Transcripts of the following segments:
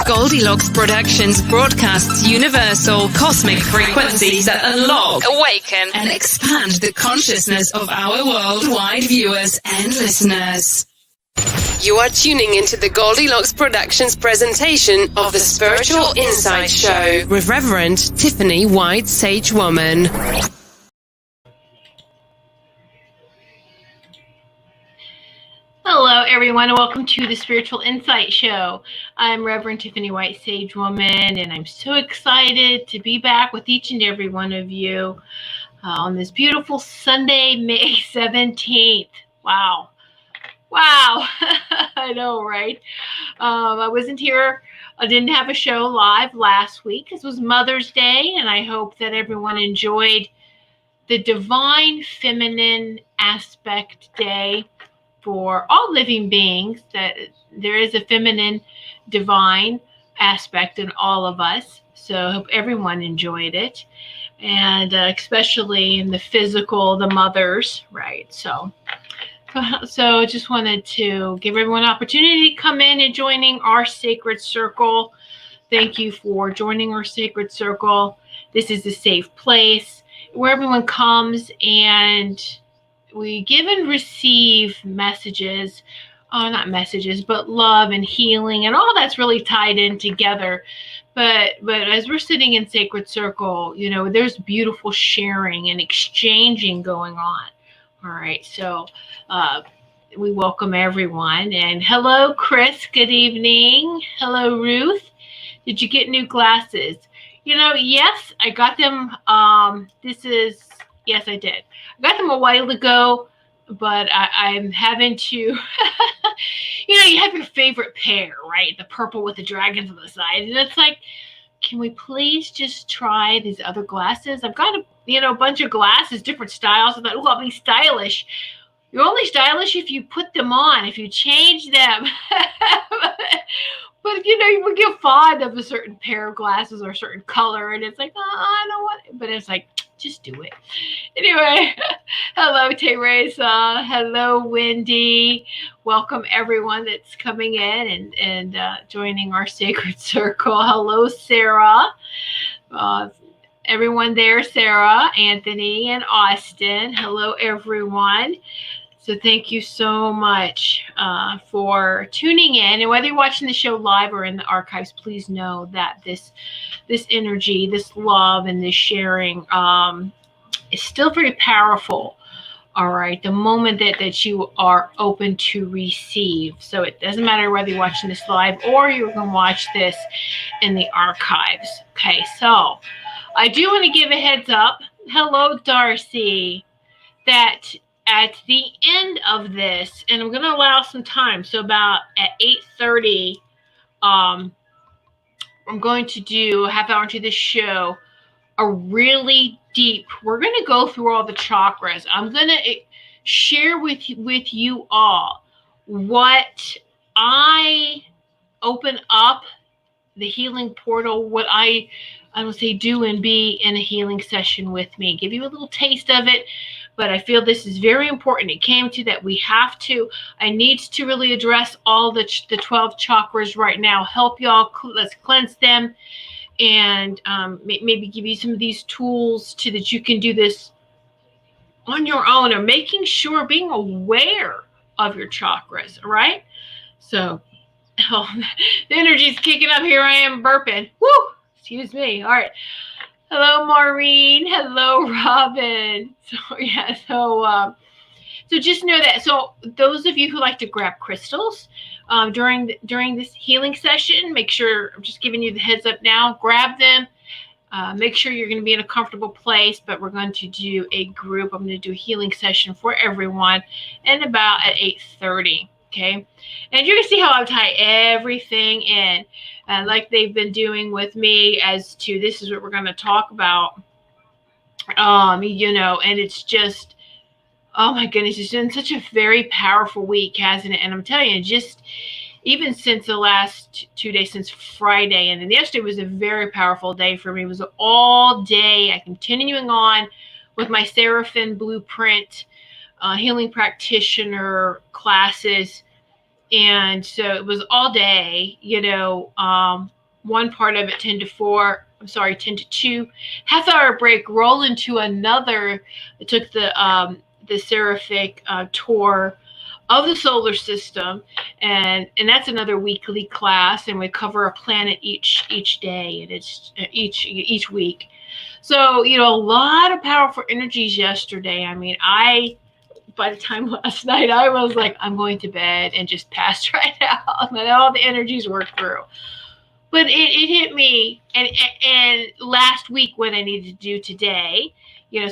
Goldylocks Productions broadcasts universal cosmic frequencies that unlock, awaken, and expand the consciousness of our worldwide viewers and listeners. You are tuning into the Goldylocks Productions presentation of the Spiritual Insight Show with Reverend Tiffany White Sage Woman. Hello, everyone, and welcome to the Spiritual Insight Show. I'm Reverend Tiffany White Sage Woman, and I'm so excited to be back with each and every one of you on this beautiful Sunday, May 17th. Wow. I know, right? I wasn't here. I didn't have a show live last week. This was Mother's Day, and I hope that everyone enjoyed the Divine Feminine Aspect Day for all living beings, that there is a feminine divine aspect in all of us. So I hope everyone enjoyed it, and especially in the physical, the mothers, right? So just wanted to give everyone an opportunity to come in and joining our sacred circle. Thank you for joining our sacred circle. This is a safe place where everyone comes and we give and receive messages, not messages, but love and healing, and all that's really tied in together. But as we're sitting in sacred circle, you know, there's beautiful sharing and exchanging going on. All right, so we welcome everyone. And hello, Chris. Good evening. Hello, Ruth. Did you get new glasses? You know, yes, I got them. Yes, I did. I got them a while ago, but I'm having to, you have your favorite pair, right? The purple with the dragons on the side. And it's like, can we please just try these other glasses? I've got a bunch of glasses, different styles. I thought, I'll be stylish. You're only stylish if you put them on, if you change them. But, you would get fond of a certain pair of glasses or a certain color, and it's like, I don't want it. But it's like, just do it. Anyway, hello, Teresa. Hello, Wendy. Welcome, everyone that's coming in and joining our sacred circle. Hello, Sarah. Everyone there, Sarah, Anthony, and Austin. Hello, everyone. So thank you so much for tuning in. And whether you're watching the show live or in the archives, please know that this energy, this love, and this sharing is still very powerful. All right. The moment that you are open to receive. So it doesn't matter whether you're watching this live or you can watch this in the archives. Okay. So I do want to give a heads up. Hello, Darcy. That at the end of this, and I'm going to allow some time, so about at 8:30, I'm going to do a half hour into this show, a really deep, we're going to go through all the chakras. I'm going to share with you all what I open up the healing portal, what I would say do and be in a healing session with me. Give you a little taste of it, but I feel this is very important. It came to that I need to really address all the 12 chakras right now. Help y'all, let's cleanse them, and maybe give you some of these tools that you can do this on your own, or making sure, being aware of your chakras, all right? So, the energy's kicking up. Here I am burping. Woo! Excuse me. All right. Hello, Maureen. Hello, Robin. So just know that. So those of you who like to grab crystals during this healing session, make sure, I'm just giving you the heads up now, grab them. Make sure you're going to be in a comfortable place, but we're going to do a group. I'm going to do a healing session for everyone and about at 8:30. Okay. And you're going to see how I tie everything in, like they've been doing with me, as to this is what we're going to talk about. And it's just, oh my goodness, it's been such a very powerful week, hasn't it? And I'm telling you, just even since the last 2 days, since Friday, and then yesterday was a very powerful day for me. It was all day. I'm continuing on with my Seraphim Blueprint Healing Practitioner classes. And so it was all day, one part of it 10 to 2, half-hour break, roll into another. I took the Seraphic tour of the solar system, and that's another weekly class, and we cover a planet each day, and it's each week. So, a lot of powerful energies yesterday. I mean, by the time last night, I was like, I'm going to bed and just passed right out. And all the energies worked through. But it hit me, and last week what I needed to do today,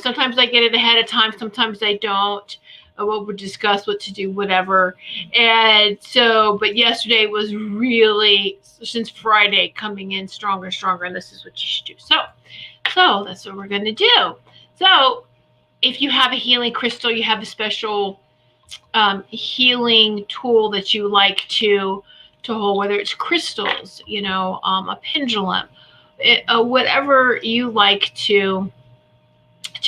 sometimes I get it ahead of time, sometimes I don't. We'll discuss what to do, whatever. And so, but yesterday was really, since Friday, coming in stronger and stronger, and this is what you should do. So that's what we're going to do. So if you have a healing crystal, you have a special healing tool that you like to hold, whether it's crystals, a pendulum, whatever you like to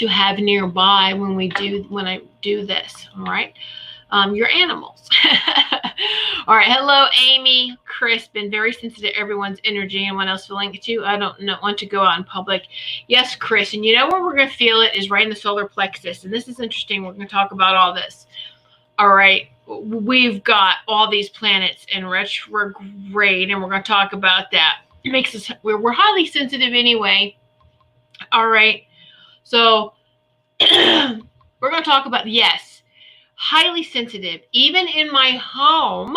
have nearby when I do this. All right. Your animals. All right. Hello, Amy. Chris, been very sensitive to everyone's energy. Anyone else feeling it too? I don't want to go out in public. Yes, Chris. And where we're going to feel it is right in the solar plexus. And this is interesting. We're going to talk about all this. All right. We've got all these planets in retrograde, and we're going to talk about that. It makes us, we're highly sensitive anyway. All right. So we're going to talk about, yes, highly sensitive. Even in my home,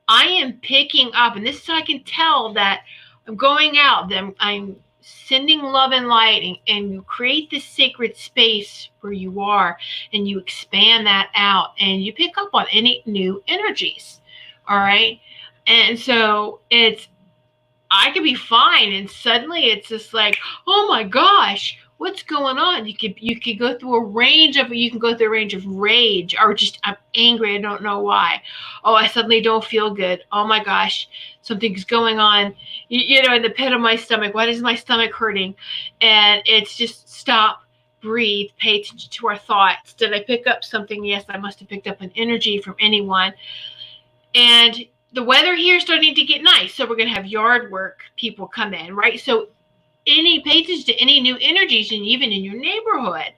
I am picking up, and this is how I can tell that I'm going out, that I'm sending love and light, and you create this sacred space where you are, and you expand that out, and you pick up on any new energies. All right. And so I could be fine, and suddenly it's just like, oh my gosh, what's going on? You could go through a range of rage, or just, I'm angry, I don't know why. Oh, I suddenly don't feel good. Oh my gosh, something's going on, in the pit of my stomach. Why is my stomach hurting? And it's just stop, breathe, pay attention to our thoughts. Did I pick up something? Yes, I must have picked up an energy from anyone. And the weather here is starting to get nice, so we're going to have yard work people come in, right? So pay attention to any new energies, and even in your neighborhood.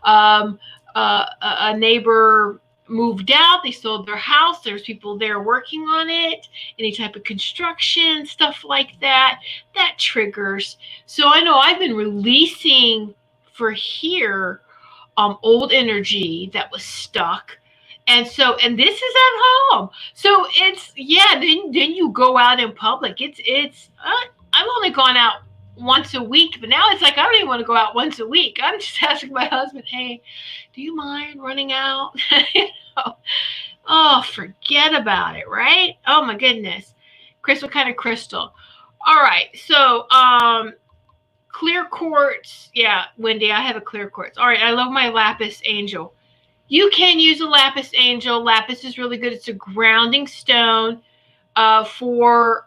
A neighbor moved out, they sold their house, there's people there working on it, any type of construction, stuff like that triggers. So I know I've been releasing for here old energy that was stuck. And this is at home. So it's, then you go out in public. I've only gone out once a week, but now it's like I don't even want to go out once a week. I'm just asking my husband, hey, do you mind running out? Oh, forget about it, right? Oh my goodness. Chris, what kind of crystal? All right, so clear quartz. Yeah, Wendy, I have a clear quartz. All right, I love my lapis angel. You can use a lapis angel. Lapis is really good. It's a grounding stone for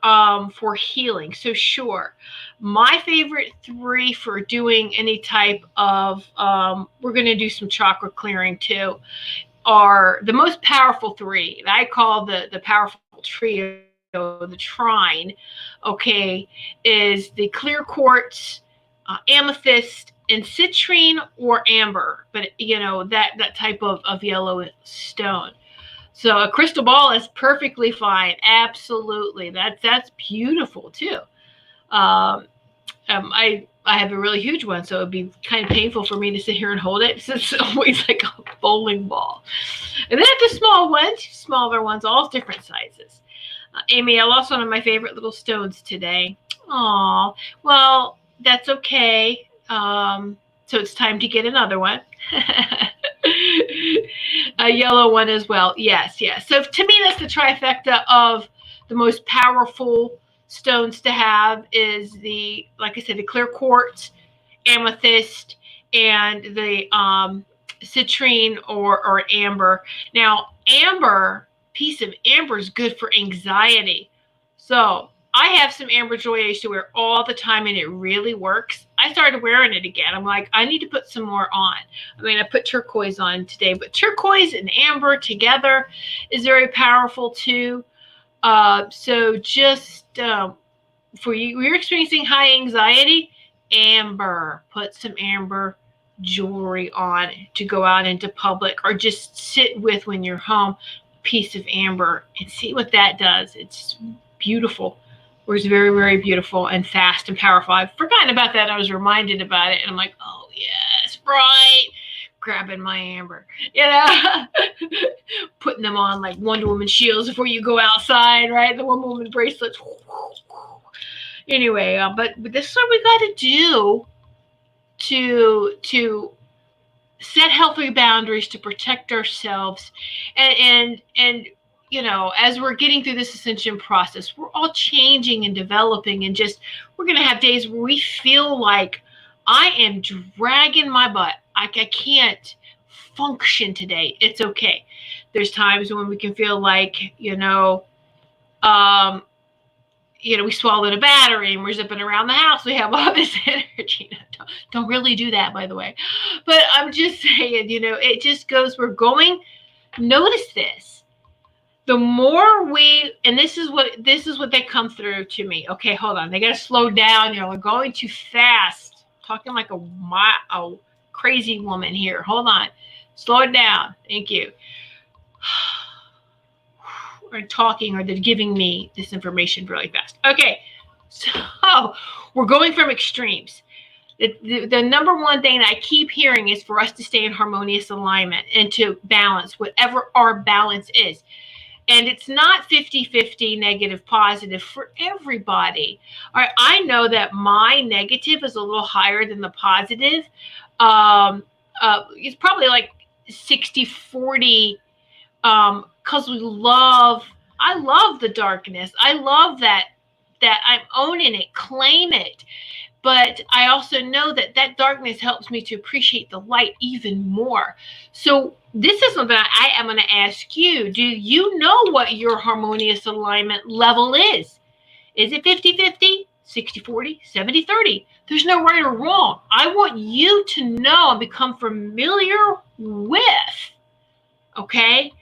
healing. So sure. My favorite 3 for doing any type of, we're going to do some chakra clearing too, are the most powerful 3. And I call the powerful trio, the trine, okay, is the clear quartz, amethyst, and citrine or amber, but that type of yellow stone. So a crystal ball is perfectly fine. Absolutely. That's beautiful too. I have a really huge one, so it'd be kind of painful for me to sit here and hold it. It's always like a bowling ball. And then the small ones, smaller ones, all different sizes. Amy, I lost one of my favorite little stones today. Aw, well, that's okay. So it's time to get another one. A yellow one as well. Yes. So to me, that's the trifecta of the most powerful stones to have is like I said, the clear quartz, amethyst, and the citrine or amber. Now, piece of amber is good for anxiety. So I have some amber joy I used to wear all the time, and it really works. I started wearing it again. I'm like, I need to put some more on. I mean, I put turquoise on today, but turquoise and amber together is very powerful too. So just for you're experiencing high anxiety, amber. Put some amber jewelry on to go out into public, or just sit with when you're home. A piece of amber and see what that does. It's beautiful. It's very, very beautiful and fast and powerful. I've forgotten about that. I was reminded about it, and I'm like, oh yes, right. Grabbing my amber, putting them on like Wonder Woman shields before you go outside, right? The Wonder Woman bracelets. Anyway, but this is what we got to do to set healthy boundaries to protect ourselves, and as we're getting through this ascension process, we're all changing and developing, and we're going to have days where we feel like I am dragging my butt. I can't function today. It's okay. There's times when we can feel like, we swallowed a battery and we're zipping around the house. We have all this energy. Don't really do that, by the way. But I'm just saying, it just goes, notice this. The more and this is what they come through to me. Okay, hold on. They got to slow down. You're going too fast. Talking like a crazy woman here. Hold on. Slow it down. Thank you. Or talking, or they're giving me this information really fast. Okay, so we're going from extremes. The number one thing that I keep hearing is for us to stay in harmonious alignment and to balance whatever our balance is. And it's not 50-50 negative positive for everybody. All right, I know that my negative is a little higher than the positive. It's probably like 60-40. Because I love the darkness. I love that I'm owning it, claim it. But I also know that darkness helps me to appreciate the light even more. So this is something I am going to ask you. Do you know what your harmonious alignment level is? Is it 50-50, 60-40, 70-30? There's no right or wrong. I want you to know and become familiar with, okay,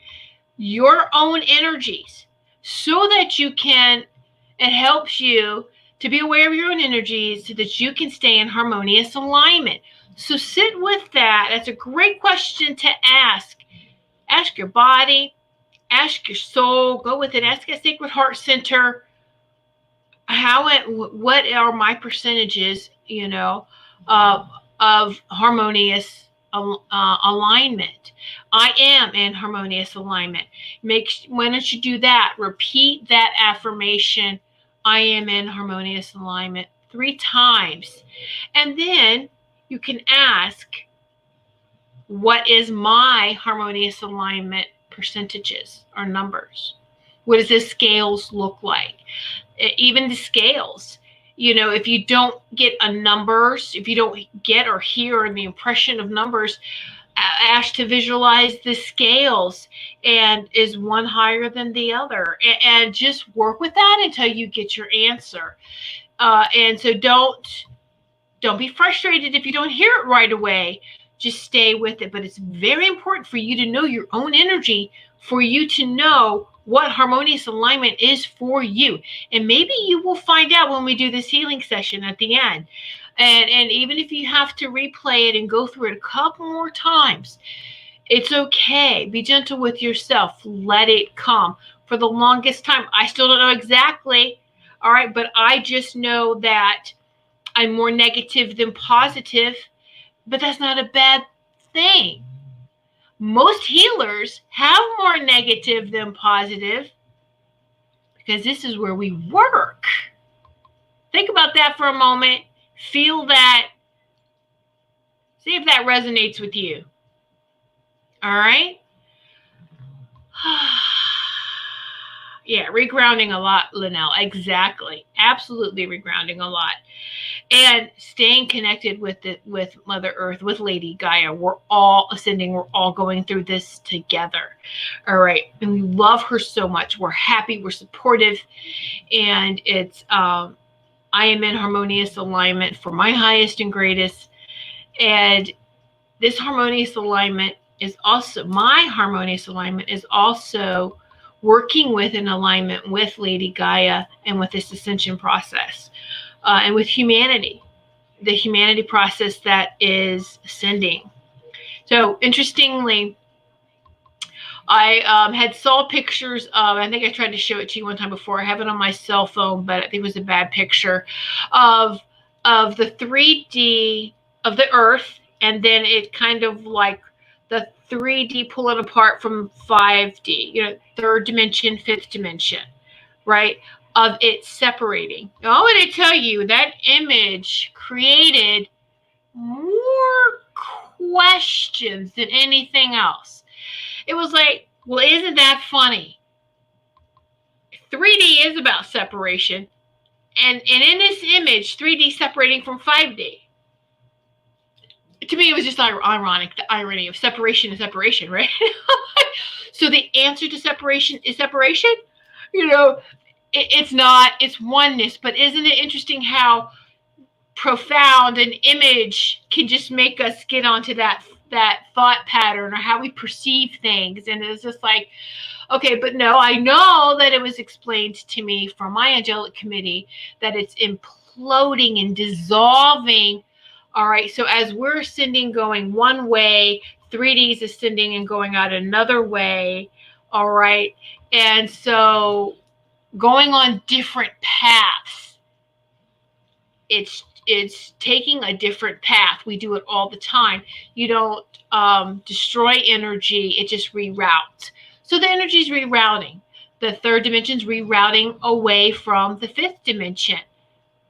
your own energies, so that it helps you to be aware of your own energies so that you can stay in harmonious alignment. So sit with that. That's a great question to ask. Ask your body, ask your soul, go with it, ask a Sacred Heart Center, what are my percentages, of harmonious alignment. I am in harmonious alignment. Why don't you do that? Repeat that affirmation. I am in harmonious alignment 3 times. And then you can ask, what is my harmonious alignment percentages or numbers? What does the scales look like? Even the scales. If you don't get if you don't get or hear the impression of numbers, ask to visualize the scales, and is one higher than the other, and just work with that until you get your answer. And so don't be frustrated if you don't hear it right away. Just stay with it. But it's very important for you to know your own energy, for you to know what harmonious alignment is for you. And maybe you will find out when we do this healing session at the end. And even if you have to replay it and go through it a couple more times, it's okay. Be gentle with yourself. Let it come. For the longest time, I still don't know exactly, all right, but I just know that I'm more negative than positive, but that's not a bad thing. Most healers have more negative than positive, because this is where we work. Think about that for a moment. Feel that. See if that resonates with you. All right? Yeah, regrounding a lot, Linnell. Exactly. Absolutely regrounding a lot. And staying connected with Mother Earth, with Lady Gaia. We're all ascending. We're all going through this together. All right. And we love her so much. We're happy. We're supportive. And it's, I am in harmonious alignment for my highest and greatest. And this harmonious alignment is also, my harmonious alignment is also working with in alignment with Lady Gaia and with this ascension process, and with humanity, the humanity process that is ascending. So interestingly, I had saw pictures of, I think I tried to show it to you one time before. I have it on my cell phone, but I think it was a bad picture of the 3D of the Earth, and then it kind of like the 3D pulling apart from 5D, you know, third dimension, fifth dimension, right? Of it separating. Now, I want to tell you that image created more questions than anything else. It was like, well, isn't that funny? 3D is about separation. And in this image, 3D separating from 5D. To me, it was just ironic, the irony of separation and separation, right? So the answer to separation is separation? You know, it's not, it's oneness. But isn't it interesting how profound an image can just make us get onto that thought pattern, or how we perceive things? And it's just like, okay, but no, I know that it was explained to me from my angelic committee that it's imploding and dissolving. All right, so as we're ascending, going one way, 3D is ascending and going out another way. All right, and so going on different paths. It's taking a different path. We do it all the time. You don't destroy energy. It just reroutes. So the energy is rerouting. The third dimension is rerouting away from the fifth dimension.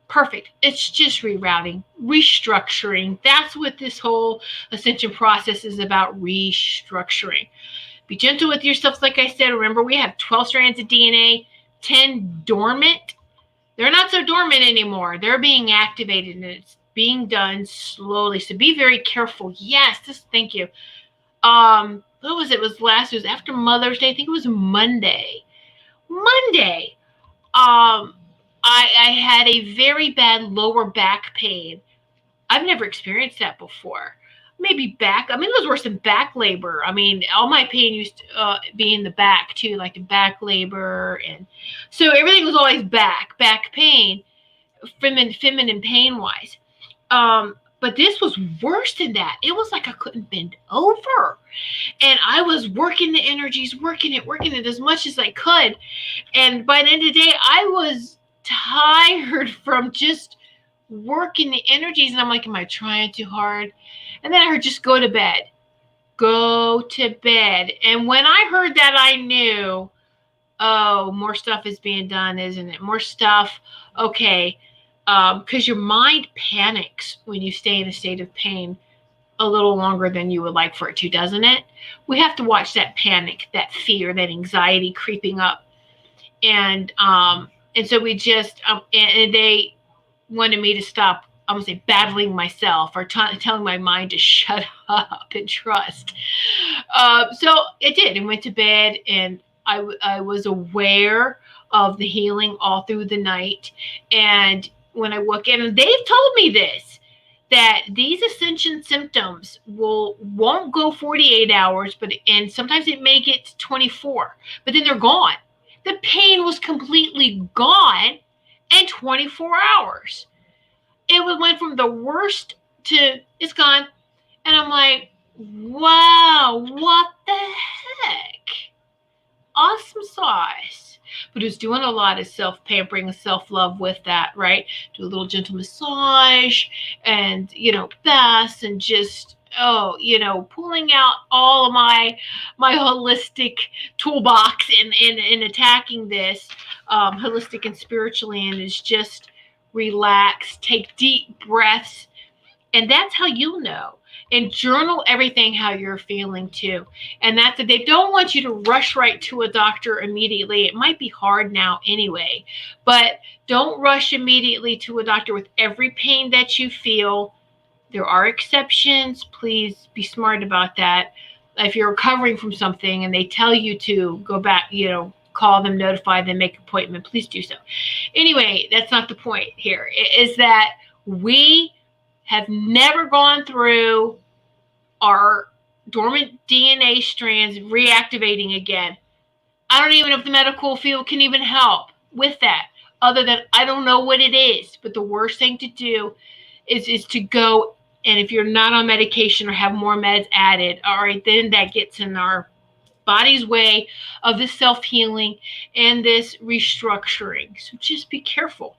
Perfect. It's just rerouting, restructuring. That's what this whole ascension process is about, restructuring. Be gentle with yourself. Like I said, remember we have 12 strands of DNA, 10 dormant. They're not so dormant anymore. They're being activated, and it's being done slowly. So be very careful. Yes, thank you. What was it? It was after Mother's Day. I think it was Monday. I had a very bad lower back pain. I've never experienced that before. Maybe back. I mean, it was worse than back labor. I mean, all my pain used to be in the back too, like the back labor, and so everything was always back pain, feminine pain wise. But this was worse than that. It was like I couldn't bend over, and I was working the energies, working it as much as I could, and by the end of the day, I was tired from just working the energies, and I'm like, am I trying too hard? And then I heard, just go to bed. Go to bed. And when I heard that, I knew, oh, more stuff is being done, isn't it? More stuff. Okay. Because your mind panics when you stay in a state of pain a little longer than you would like for it to, doesn't it? We have to watch that panic, that fear, that anxiety creeping up. And so we just, and they wanted me to stop, I'm going to say, battling myself, or telling my mind to shut up and trust. So it did, and went to bed, and I was aware of the healing all through the night. And when I woke in, and they've told me this, that these ascension symptoms won't go 48 hours, and sometimes it may get to 24, but then they're gone. The pain was completely gone in 24 hours. It went from the worst to it's gone. And I'm like, wow, what the heck? Awesome sauce. But it was doing a lot of self-pampering and self-love with that, right? Do a little gentle massage and, baths, and just, pulling out all of my holistic toolbox in attacking this holistic and spiritually, and is just relax, take deep breaths, and that's how you'll know. And journal everything how you're feeling too. And that's it. They don't want you to rush right to a doctor immediately. It might be hard now anyway, but don't rush immediately to a doctor with every pain that you feel. There are exceptions. Please be smart about that. If you're recovering from something and they tell you to go back, call them, notify them, make an appointment, please do so. Anyway, that's not the point here. It is that we have never gone through our dormant DNA strands reactivating again. I don't even know if the medical field can even help with that, other than I don't know what it is. But the worst thing to do is to go, and if you're not on medication or have more meds added, all right, then that gets in our body's way of this self-healing and this restructuring. So just be careful.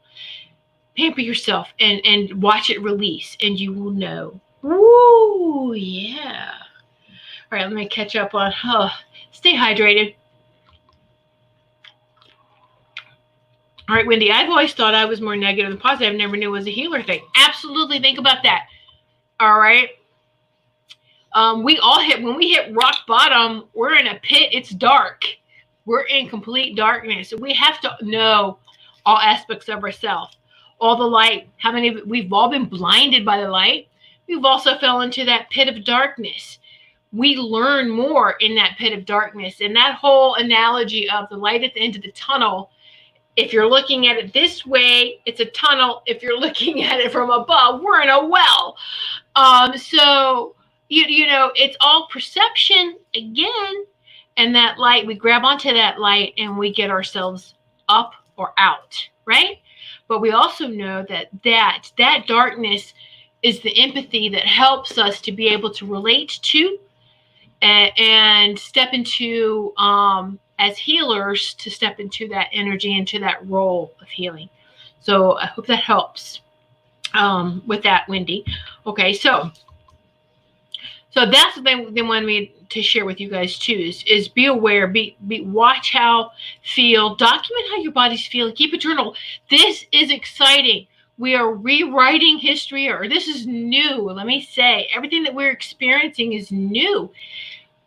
Pamper yourself and watch it release, and you will know. Woo, yeah. All right, let me catch up on, stay hydrated. All right, Wendy, I've always thought I was more negative than positive. I never knew it was a healer thing. Absolutely, think about that. All right. When we hit rock bottom, we're in a pit. It's dark. We're in complete darkness. We have to know all aspects of ourselves, all the light. We've all been blinded by the light. We've also fell into that pit of darkness. We learn more in that pit of darkness. And that whole analogy of the light at the end of the tunnel, if you're looking at it this way, it's a tunnel. If you're looking at it from above, we're in a well. So, you know, it's all perception again. And that light, we grab onto that light and we get ourselves up or out, right? But we also know that darkness is the empathy that helps us to be able to relate to and step into, as healers, to step into that energy, into that role of healing. So I hope that helps with that, Wendy. Okay, so that's what they wanted me to share with you guys too, is be aware, watch how, feel, document how your body's feeling, keep a journal. This is exciting. We are rewriting history, or this is new. Let me say, everything that we're experiencing is new.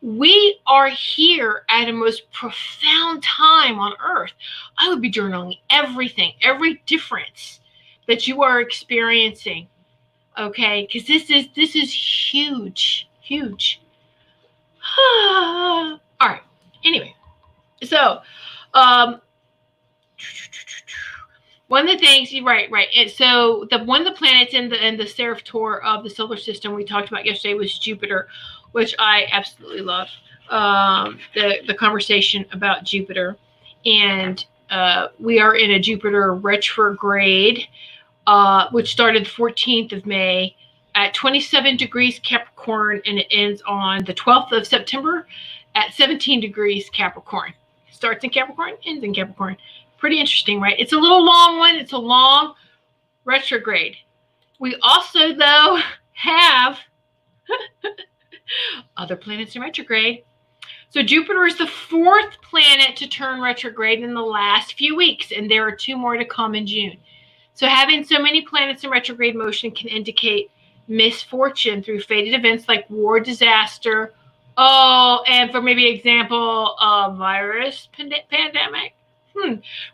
We are here at a most profound time on earth. I would be journaling everything, every difference that you are experiencing. Okay, because this is huge. All right. Anyway, so one of the things, right. And so one of the planets in the Seraph tour of the solar system we talked about yesterday was Jupiter, which I absolutely love. The conversation about Jupiter, and we are in a Jupiter retrograde, which started the 14th of May at 27 degrees Capricorn, and it ends on the 12th of September at 17 degrees Capricorn. Starts in Capricorn, ends in Capricorn. Pretty interesting, right? It's a little long one. It's a long retrograde. We also, though, have other planets in retrograde. So Jupiter is the fourth planet to turn retrograde in the last few weeks, and there are 2 more to come in June. So having so many planets in retrograde motion can indicate misfortune through fated events like war, disaster, and for maybe example, a virus pandemic,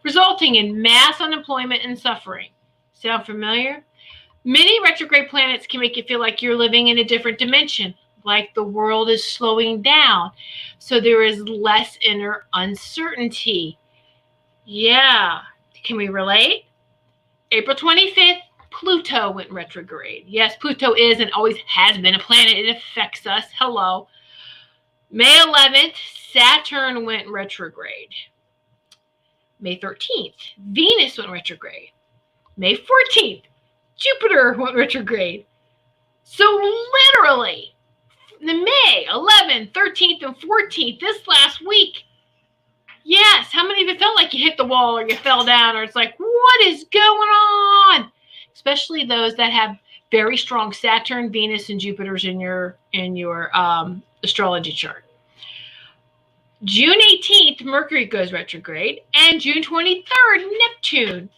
resulting in mass unemployment and suffering. Sound familiar? Many retrograde planets can make you feel like you're living in a different dimension, like the world is slowing down. So there is less inner uncertainty. Yeah. Can we relate? April 25th, Pluto went retrograde. Yes, Pluto is and always has been a planet. It affects us. Hello. May 11th, Saturn went retrograde. May 13th, Venus went retrograde. May 14th, Jupiter went retrograde. So literally, the May 11th, 13th, and 14th, this last week, yes, how many of you felt like you hit the wall or you fell down, or it's like, what is going on? Especially those that have very strong Saturn, Venus, and Jupiters in your astrology chart. June 18th, Mercury goes retrograde, and June 23rd, Neptune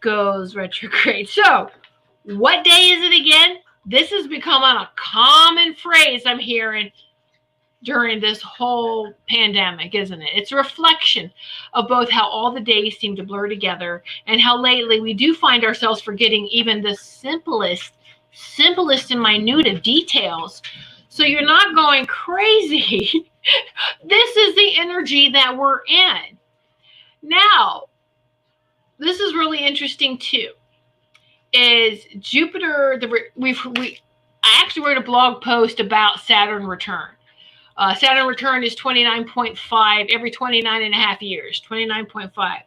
goes retrograde. So, what day is it again? This has become a common phrase I'm hearing during this whole pandemic, isn't it? It's a reflection of both how all the days seem to blur together and how lately we do find ourselves forgetting even the simplest and minute of details. So you're not going crazy. This is the energy that we're in. Now, this is really interesting too. Is Jupiter, I actually wrote a blog post about Saturn return. Saturn return is 29.5 every 29 and a half years. 29.5.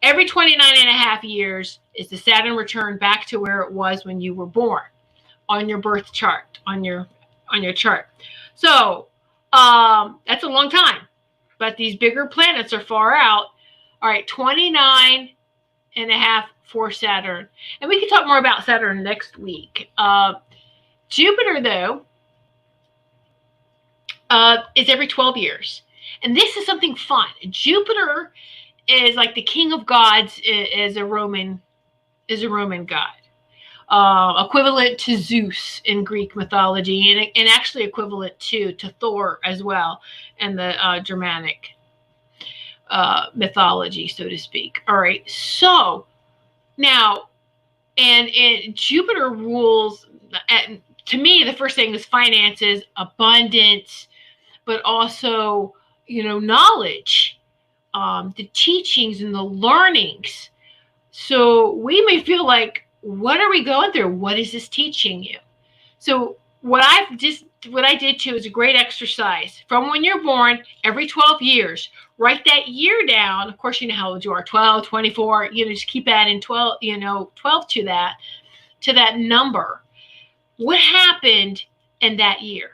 Every 29 and a half years is the Saturn return back to where it was when you were born on your birth chart, on your chart. So that's a long time. But these bigger planets are far out. All right, 29 and a half for Saturn. And we can talk more about Saturn next week. Jupiter, though, is every 12 years. And this is something fun. Jupiter is like the king of gods, is a Roman god. Equivalent to Zeus in Greek mythology, and actually equivalent to Thor as well in the Germanic mythology, so to speak. All right, so now, and Jupiter rules, to me, the first thing is finances, abundance, but also, knowledge, the teachings and the learnings. So we may feel like, what are we going through? What is this teaching you? So what I did too is a great exercise. From when you're born, every 12 years, write that year down. Of course, you know how old you are, 12, 24, just keep adding 12, 12 to that number. What happened in that year?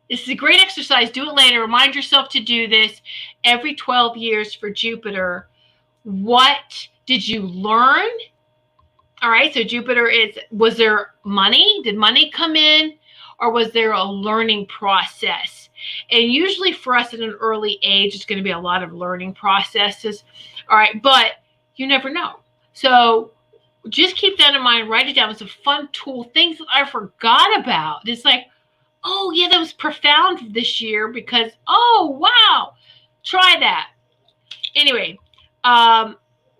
This is a great exercise. Do it later. Remind yourself to do this every 12 years for Jupiter. What did you learn? All right, so Jupiter was there money? Did money come in? Or was there a learning process? And usually for us at an early age, it's going to be a lot of learning processes. All right, but you never know. So just keep that in mind. Write it down. It's a fun tool. Things that I forgot about. It's like, oh, yeah, that was profound this year because, oh, wow, try that. Anyway,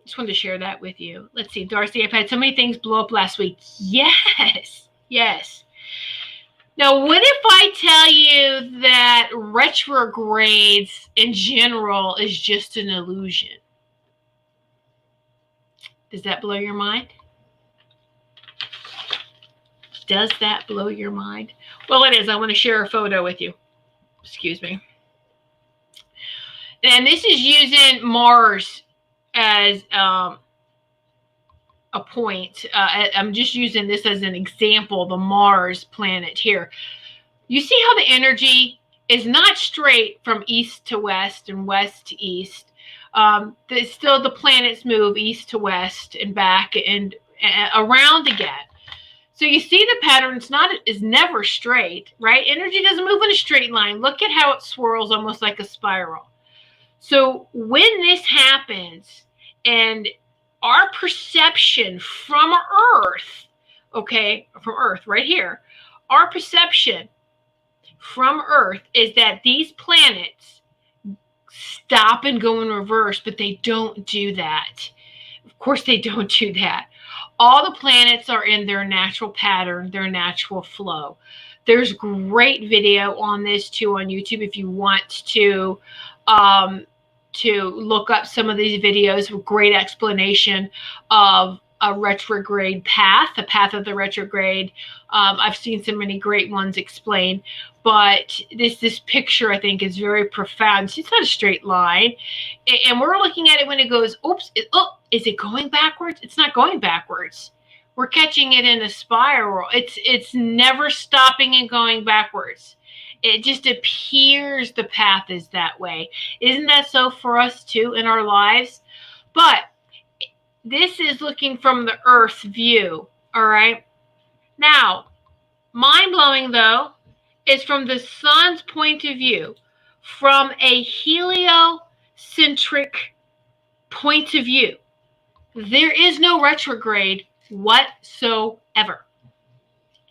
just wanted to share that with you. Let's see, Darcy, I've had so many things blow up last week. Yes. Now, what if I tell you that retrogrades in general is just an illusion? Does that blow your mind? Does that blow your mind? Well, it is. I want to share a photo with you. Excuse me. And this is using Mars as a point. I'm just using this as an example, the Mars planet here. You see how the energy is not straight from east to west and west to east. Still the planets move east to west and back and around again. So you see the pattern is never straight, right? Energy doesn't move in a straight line. Look at how it swirls almost like a spiral. So when this happens and our perception from Earth, from Earth right here, our perception from Earth is that these planets stop and go in reverse, but they don't do that. Of course they don't do that. All the planets are in their natural pattern, their natural flow. There's great video on this too on YouTube if you want to look up some of these videos with great explanation of a retrograde path, the path of the retrograde. I've seen so many great ones explained, but this picture I think is very profound. It's not a straight line, and we're looking at it when it goes, oops, is it going backwards? It's not going backwards. We're catching it in a spiral. It's never stopping and going backwards. It just appears the path is that way. Isn't that so for us too in our lives? But this is looking from the Earth view, all right? Now, mind-blowing though, is from the sun's point of view, from a heliocentric point of view. There is no retrograde whatsoever.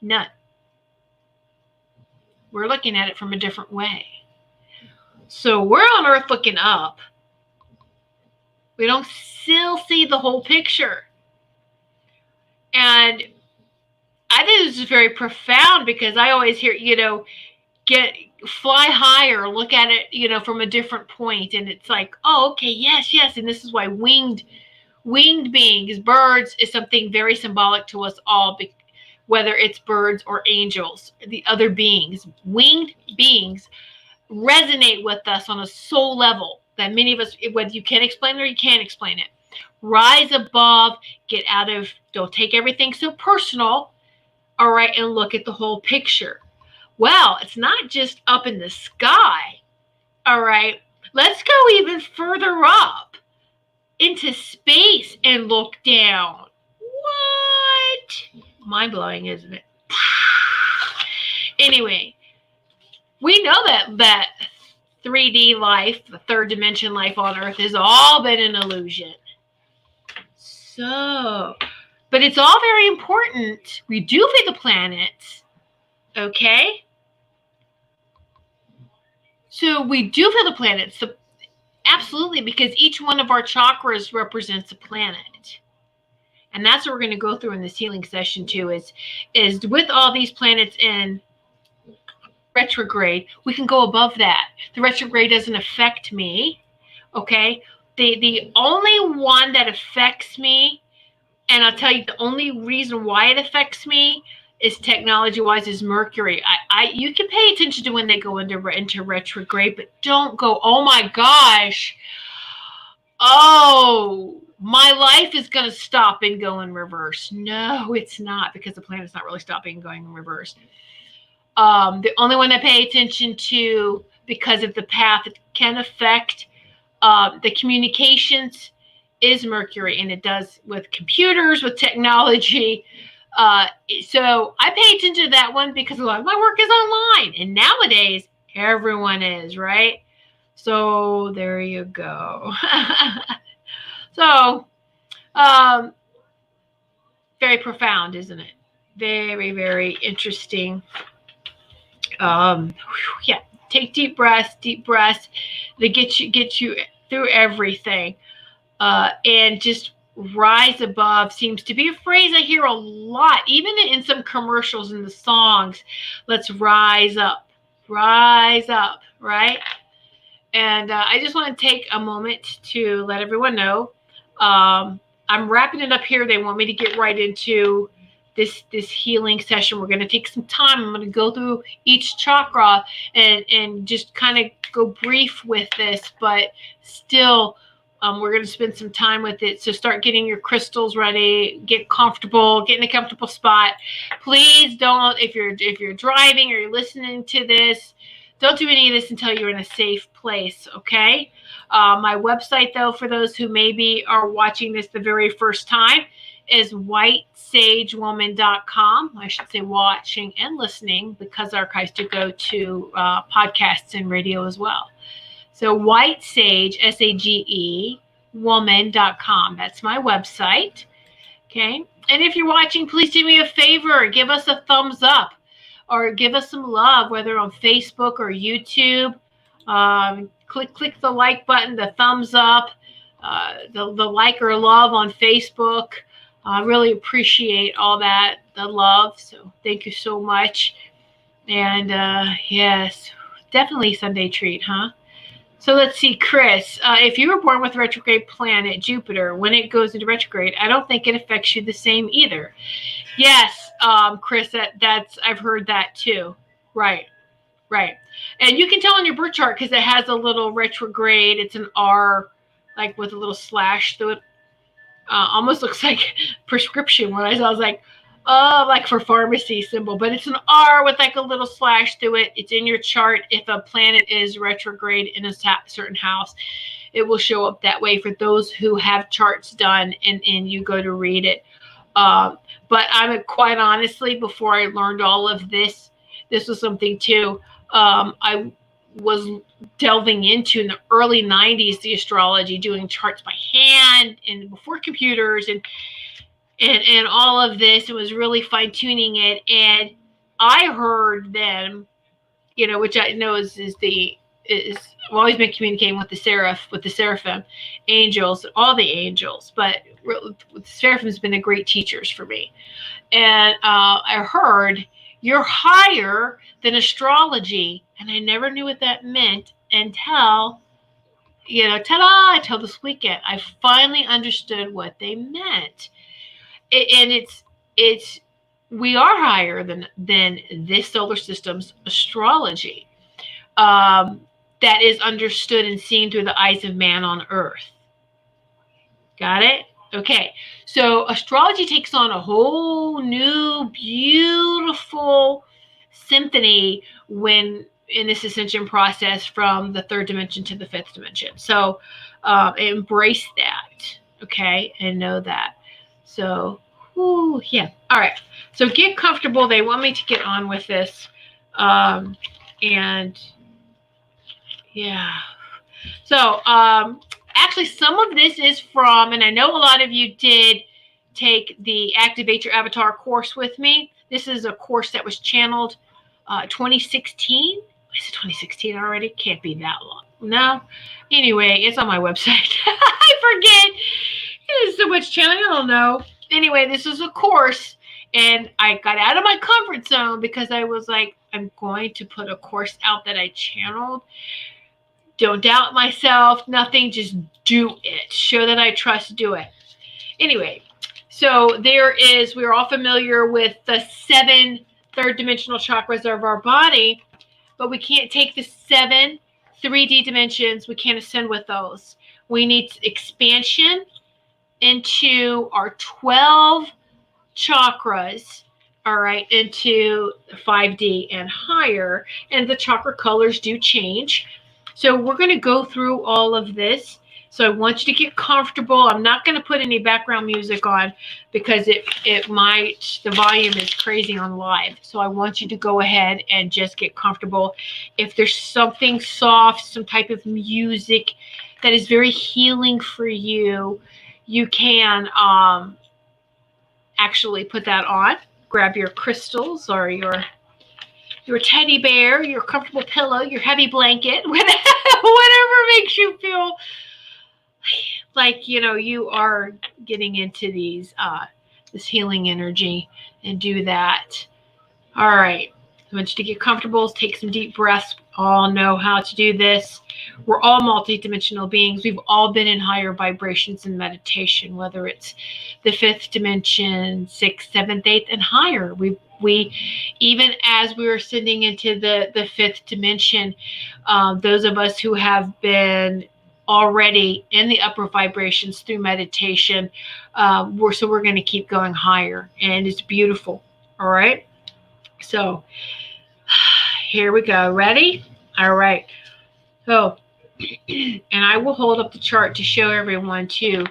None. We're looking at it from a different way. So we're on Earth looking up. We don't still see the whole picture. And I think this is very profound because I always hear, fly higher, look at it, from a different point. And it's like, oh, okay, yes. And this is why winged beings, birds, is something very symbolic to us all, whether it's birds or angels, the other beings. Winged beings resonate with us on a soul level that many of us, whether you can explain it or you can't explain it. Rise above, get out of, don't take everything so personal, all right, and look at the whole picture. Well, it's not just up in the sky, all right. Let's go even further up into space and look down. What? Mind-blowing, isn't it? Anyway, we know that 3D life, the third dimension life on Earth, has all been an illusion. So, but it's all very important. We do feel the planets, okay? So we do feel the planets, so absolutely, because each one of our chakras represents a planet. And that's what we're going to go through in this healing session too, is with all these planets in retrograde, we can go above that. The retrograde doesn't affect me, okay? The only one that affects me, and I'll tell you the only reason why it affects me is technology-wise is Mercury. You can pay attention to when they go into retrograde, but don't go, oh my gosh, oh, my life is going to stop and go in reverse. No, it's not, because the planet's not really stopping and going in reverse. The only one I pay attention to, because of the path it can affect the communications, is Mercury, and it does with computers, with technology. So I pay attention to that one because a lot of my work is online, and nowadays everyone is, right? So there you go. So very profound, isn't it? Very, very interesting. Yeah, take deep breaths. They get you through everything. And just rise above seems to be a phrase I hear a lot, even in some commercials and the songs. Let's rise up, right? And I just want to take a moment to let everyone know I'm wrapping it up here. They want me to get right into this healing session. We're going to take some time. I'm going to go through each chakra and just kind of go brief with this, but still we're going to spend some time with it. So start getting your crystals ready, get comfortable, get in a comfortable spot. Please don't, if you're driving or you're listening to this, don't do any of this until you're in a safe place, okay? My website, though, for those who maybe are watching this the very first time, is whitesagewoman.com. I should say watching and listening, because archives do go to podcasts and radio as well. So White Sage, SAGE, woman.com. That's my website, okay? And if you're watching, please do me a favor. Give us a thumbs up or give us some love, whether on Facebook or YouTube. Click the like button, the thumbs up, the like or love on Facebook. I really appreciate all that, the love. So thank you so much. And yes, definitely Sunday treat, huh? So let's see, Chris, if you were born with retrograde planet Jupiter, when it goes into retrograde, I don't think it affects you the same either. Yes, Chris, that's I've heard that too. Right. And you can tell on your birth chart because it has a little retrograde. It's an R, like with a little slash through it. Almost looks like prescription. When I was like, oh, like for pharmacy symbol, but it's an R with like a little slash through it. It's in your chart. If a planet is retrograde in a certain house, it will show up that way for those who have charts done and you go to read it. But I'm quite honestly, before I learned all of this was something too. I was delving into in the early 90s, the astrology, doing charts by hand and before computers and all of this. It was really fine tuning it. And I heard them, which I know is I've always been communicating with the Seraphim angels, all the angels, but the Seraphim has been the great teachers for me. And I heard, you're higher than astrology. And I never knew what that meant until, until this weekend. I finally understood what they meant. And we are higher than this solar system's astrology. that is understood and seen through the eyes of man on earth. Got it? Okay. So astrology takes on a whole new, beautiful symphony when in this ascension process from the third dimension to the fifth dimension. So embrace that, okay, and know that. So, yeah. All right. So get comfortable. They want me to get on with this. And yeah. So actually, some of this is from, and I know a lot of you did take the Activate Your Avatar course with me. This is a course that was channeled 2016. Is it 2016 already? Can't be that long. No. Anyway, it's on my website. I forget. There's so much channeling. I don't know. Anyway, this is a course, and I got out of my comfort zone because I was like, I'm going to put a course out that I channeled. Don't doubt myself. Nothing. Just do it. Show that I trust. Do it. Anyway, so we're all familiar with the 7 third dimensional chakras of our body, but we can't take the 7 3D dimensions. We can't ascend with those. We need expansion into our 12 chakras, all right, into 5D and higher. And the chakra colors do change. So we're going to go through all of this. So I want you to get comfortable. I'm not going to put any background music on because the volume is crazy on live. So I want you to go ahead and just get comfortable. If there's something soft, some type of music that is very healing for you, you can actually put that on. Grab your crystals or your teddy bear, your comfortable pillow, your heavy blanket, whatever makes you feel like, you are getting into this healing energy, and do that. All right. I want you to get comfortable, take some deep breaths. All know how to do this. We're all multidimensional beings. We've all been in higher vibrations in meditation, whether it's the 5th dimension, 6th, 7th, 8th, and higher. We even as we were ascending into the 5th dimension, those of us who have been already in the upper vibrations through meditation, we're going to keep going higher, and it's beautiful. All right. So here we go. Ready? All right. So, and I will hold up the chart to show everyone too.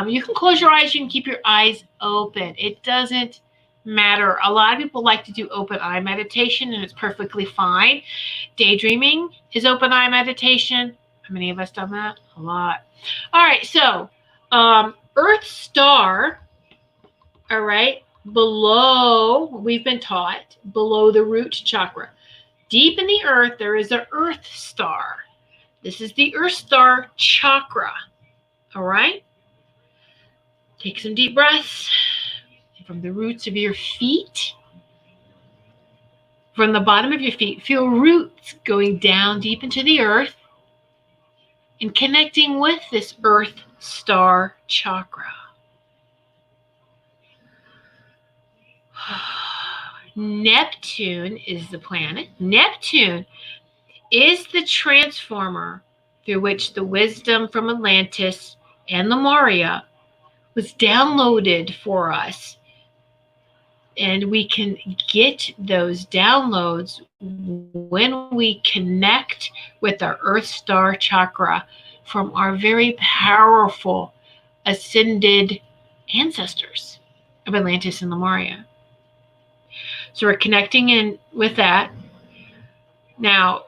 You can close your eyes. You can keep your eyes open. It doesn't matter. A lot of people like to do open eye meditation, and it's perfectly fine. Daydreaming is open eye meditation. How many of us done that? A lot. All right. So, Earth Star. All right. Below, we've been taught, below the root chakra. Deep in the earth, there is an Earth Star. This is the Earth Star chakra. All right? Take some deep breaths from the roots of your feet. From the bottom of your feet, feel roots going down deep into the earth and connecting with this Earth Star chakra. Neptune is the planet. Neptune is the transformer through which the wisdom from Atlantis and Lemuria was downloaded for us. And we can get those downloads when we connect with our Earth Star chakra from our very powerful ascended ancestors of Atlantis and Lemuria. So we're connecting in with that. Now,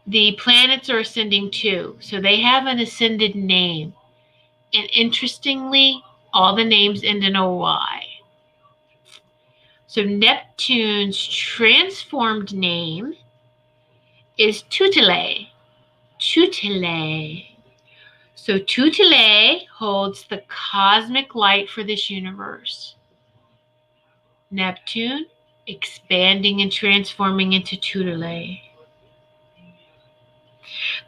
the planets are ascending too. So they have an ascended name. And interestingly, all the names end in a Y. So Neptune's transformed name is Tutele. Tutele. So Tutele holds the cosmic light for this universe. Neptune expanding and transforming into Tutele.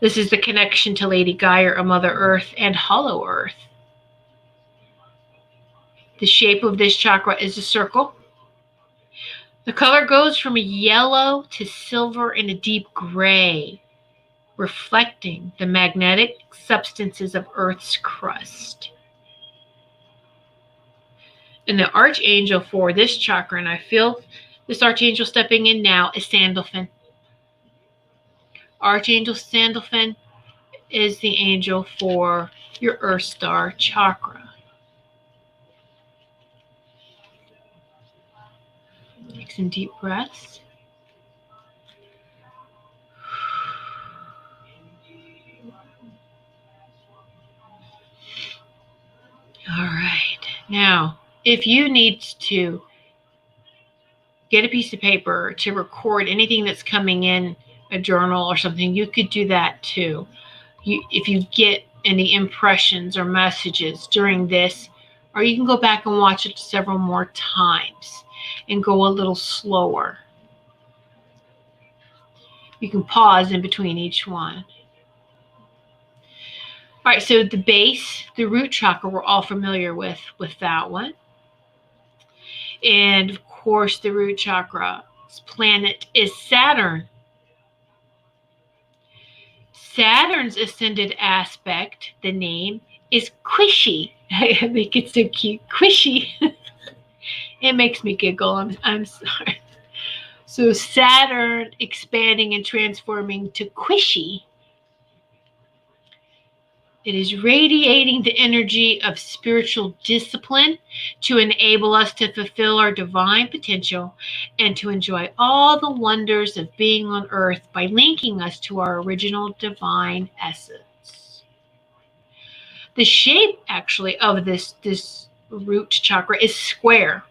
This is the connection to Lady Gaia, or Mother Earth, and Hollow Earth. The shape of this chakra is a circle. The color goes from a yellow to silver and a deep gray, reflecting the magnetic substances of Earth's crust. And the archangel for this chakra, and I feel this archangel stepping in now, is Sandalphon. Archangel Sandalphon is the angel for your Earth Star chakra. Take some deep breaths. All right. Now, if you need to get a piece of paper to record anything that's coming in, a journal or something, you could do that too. If you get any impressions or messages during this, or you can go back and watch it several more times and go a little slower. You can pause in between each one. All right, so the base, the root chakra, we're all familiar with that one. And of course, the root chakra's planet is Saturn. Saturn's ascended aspect, the name, is Quishy. I think it's so cute. Quishy. It makes me giggle. I'm sorry. So Saturn expanding and transforming to Quishy. It is radiating the energy of spiritual discipline to enable us to fulfill our divine potential and to enjoy all the wonders of being on earth by linking us to our original divine essence. The shape, actually, of this root chakra is square.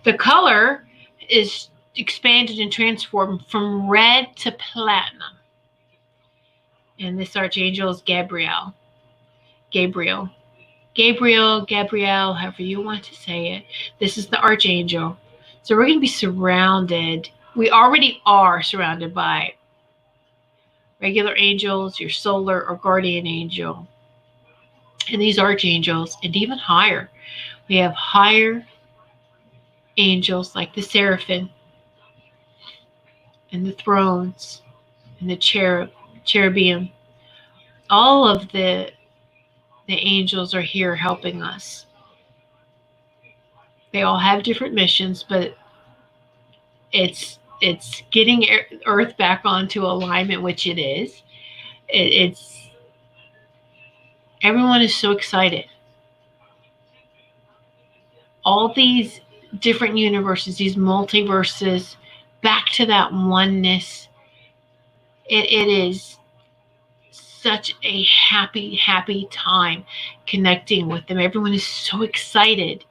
The color is expanded and transformed from red to platinum. And this archangel is Gabriel, however you want to say it. This is the archangel. So we're going to be surrounded. We already are surrounded by regular angels, your solar or guardian angel, and these archangels, and even higher. We have higher angels like the seraphim and the thrones and the cherubim. All of the angels are here helping us. They all have different missions, but it's getting Earth back onto alignment, which it is. It's everyone is so excited. All these different universes, these multiverses, back to that oneness. It is such a happy time connecting with them. Everyone is so excited.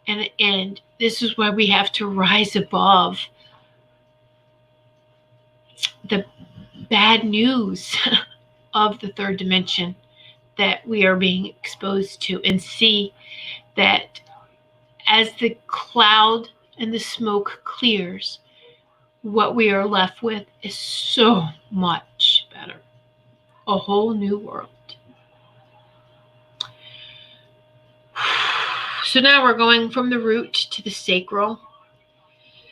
And this is why we have to rise above the bad news of the third dimension that we are being exposed to, and see that as the cloud and the smoke clears, what we are left with is so much better. A whole new world. So now we're going from the root to the sacral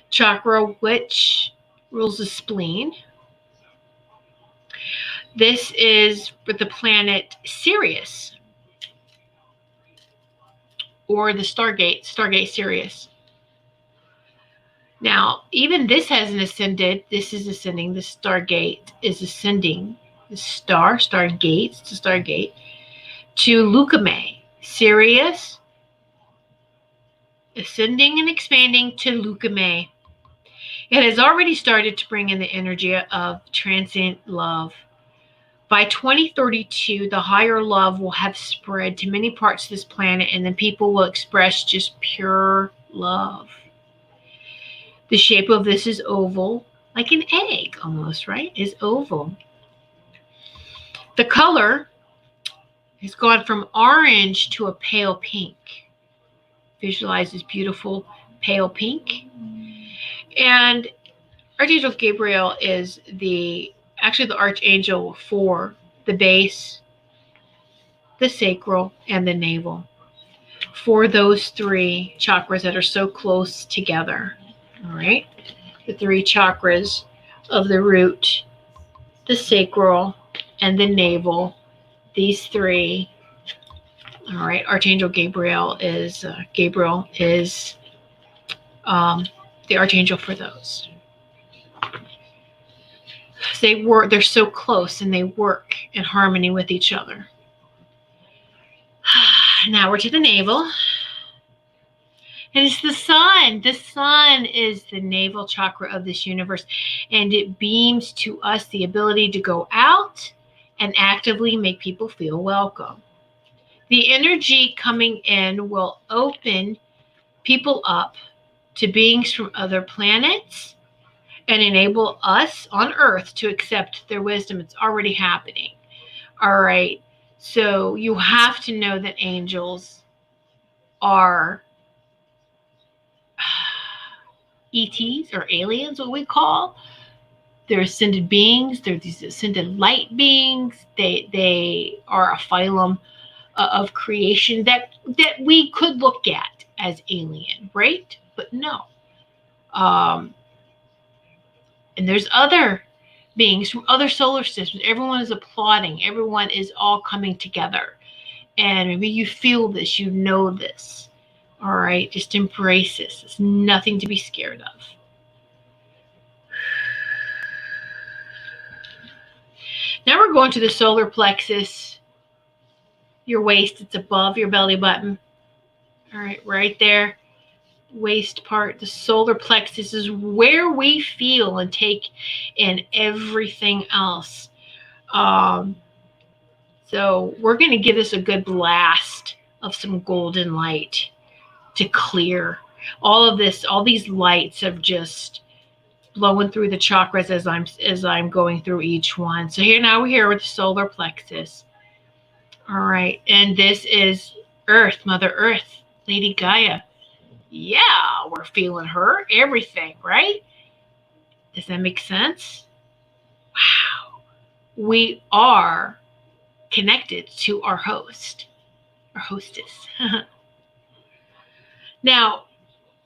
chakra, which rules the spleen. This is with the planet Sirius, or the Stargate Sirius. Now, even this hasn't ascended. This is ascending. The Stargate is ascending. The Stargate to Lucame. Sirius ascending and expanding to Lucame. It has already started to bring in the energy of transient love. By 2032, the higher love will have spread to many parts of this planet, and then people will express just pure love. The shape of this is oval, like an egg almost, right? Is oval. The color has gone from orange to a pale pink. Visualize this beautiful pale pink. And Archangel Gabriel is actually the archangel for the base, the sacral, and the navel. for those 3 chakras that are so close together. All right. The 3 chakras of the root, the sacral, and the navel. These 3. All right. Archangel Gabriel is the archangel for those. They're so close and they work in harmony with each other. Now we're to the navel. And it's the sun. The sun is the navel chakra of this universe. And it beams to us the ability to go out and actively make people feel welcome. The energy coming in will open people up to beings from other planets and enable us on Earth to accept their wisdom. It's already happening. All right. So you have to know that angels are ETs or aliens, what we call. They're ascended beings. They're these ascended light beings. They are a phylum of creation that we could look at as alien, right? But no. And there's other beings from other solar systems. Everyone is applauding. Everyone is all coming together. And maybe you feel this, you know this. All right, just embrace this. It's nothing to be scared of. Now we're going to the solar plexus. Your waist, it's above your belly button. All right, right there. Waist part, the solar plexus is where we feel and take in everything else. So we're going to give this a good blast of some golden light to clear all of this. All these lights have just blowing through the chakras as I'm going through each one. So now we're here with the solar plexus. All right, and this is Earth, Mother Earth, Lady Gaia. Yeah, we're feeling her, everything, right? Does that make sense? Wow. We are connected to our host, our hostess. Now,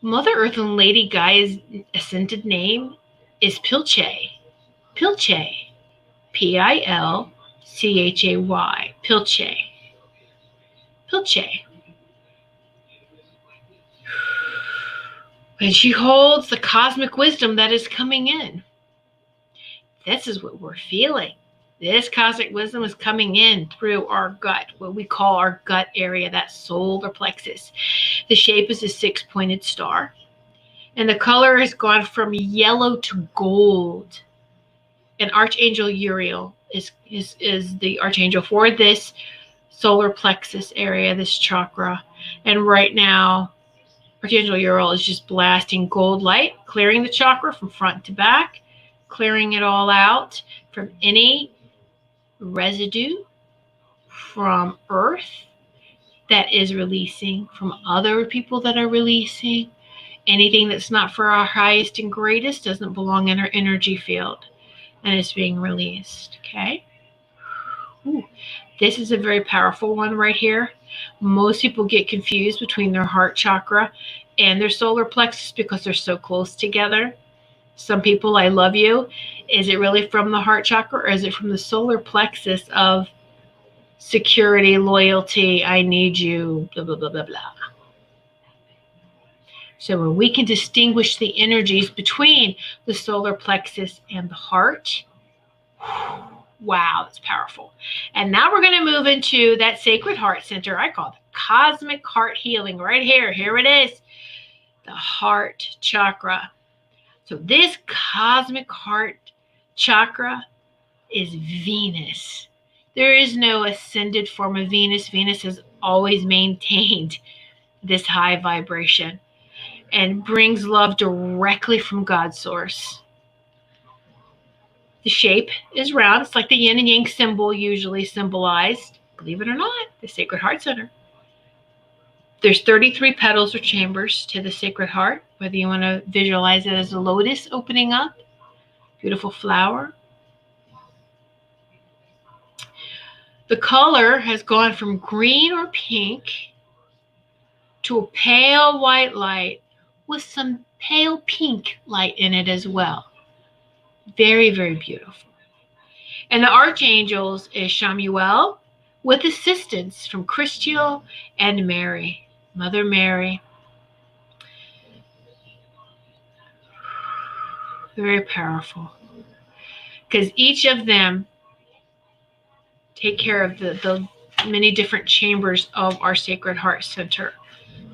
Mother Earth and Lady Gaia's ascended name is Pilchay. Pilchay. Pilchay. Pilchay. Pilchay. And she holds the cosmic wisdom that is coming in. This is what we're feeling. This cosmic wisdom is coming in through our gut, what we call our gut area, that solar plexus. The shape is a 6-pointed star. And the color has gone from yellow to gold. And Archangel Uriel is the archangel for this solar plexus area, this chakra. And right now, Archangel Uriel is just blasting gold light, clearing the chakra from front to back, clearing it all out from any residue from Earth that is releasing, from other people that are releasing. Anything that's not for our highest and greatest doesn't belong in our energy field, and it's being released, okay? Ooh, this is a very powerful one right here. Most people get confused between their heart chakra and their solar plexus because they're so close together. Some people, I love you. Is it really from the heart chakra, or is it from the solar plexus of security, loyalty, I need you, blah, blah, blah, blah, blah. So when we can distinguish the energies between the solar plexus and the heart, wow, that's powerful. And now we're going to move into that sacred heart center. I call it cosmic heart healing right here. Here it is, the heart chakra. So this cosmic heart chakra is Venus. There is no ascended form of Venus. Venus has always maintained this high vibration and brings love directly from God's source. The shape is round. It's like the yin and yang symbol usually symbolized, believe it or not, the Sacred Heart Center. There's 33 petals or chambers to the Sacred Heart, whether you want to visualize it as a lotus opening up, beautiful flower. The color has gone from green or pink to a pale white light with some pale pink light in it as well. Very, very beautiful. And the archangels is Shamuel with assistance from Christiel and Mary, Mother Mary. Very powerful. Because each of them take care of the many different chambers of our Sacred Heart Center.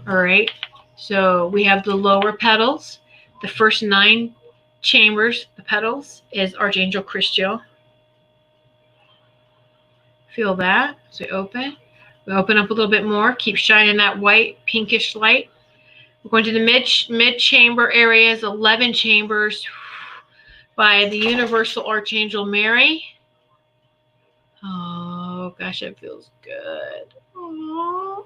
All right. So we have the lower petals. The first 9 chambers, the petals, is Archangel Christiel. Feel that as we open. We open up a little bit more. Keep shining that white, pinkish light. We're going to the mid chamber areas, 11 chambers by the Universal Archangel Mary. Oh, gosh, that feels good. Aww.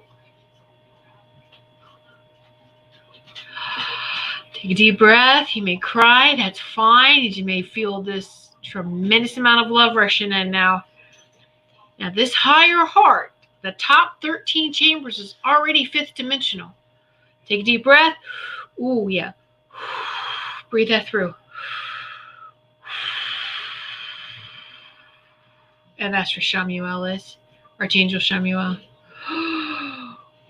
Take a deep breath. You may cry. That's fine. You may feel this tremendous amount of love rushing in now. Now, this higher heart, the top 13 chambers, is already 5th dimensional. Take a deep breath. Ooh, yeah. Breathe that through. And that's for Shamuel is. Archangel Shamuel.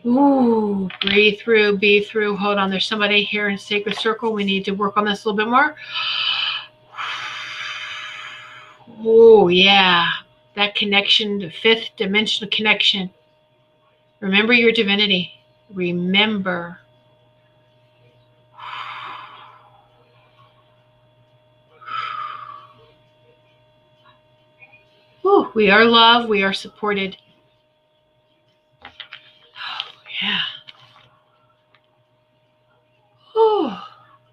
Ooh, breathe through, be through. Hold on, there's somebody here in Sacred Circle. We need to work on this a little bit more. Oh, yeah. That connection, the 5th dimensional connection. Remember your divinity. Remember. Ooh, we are loved. We are supported. Oh, yeah. Oh,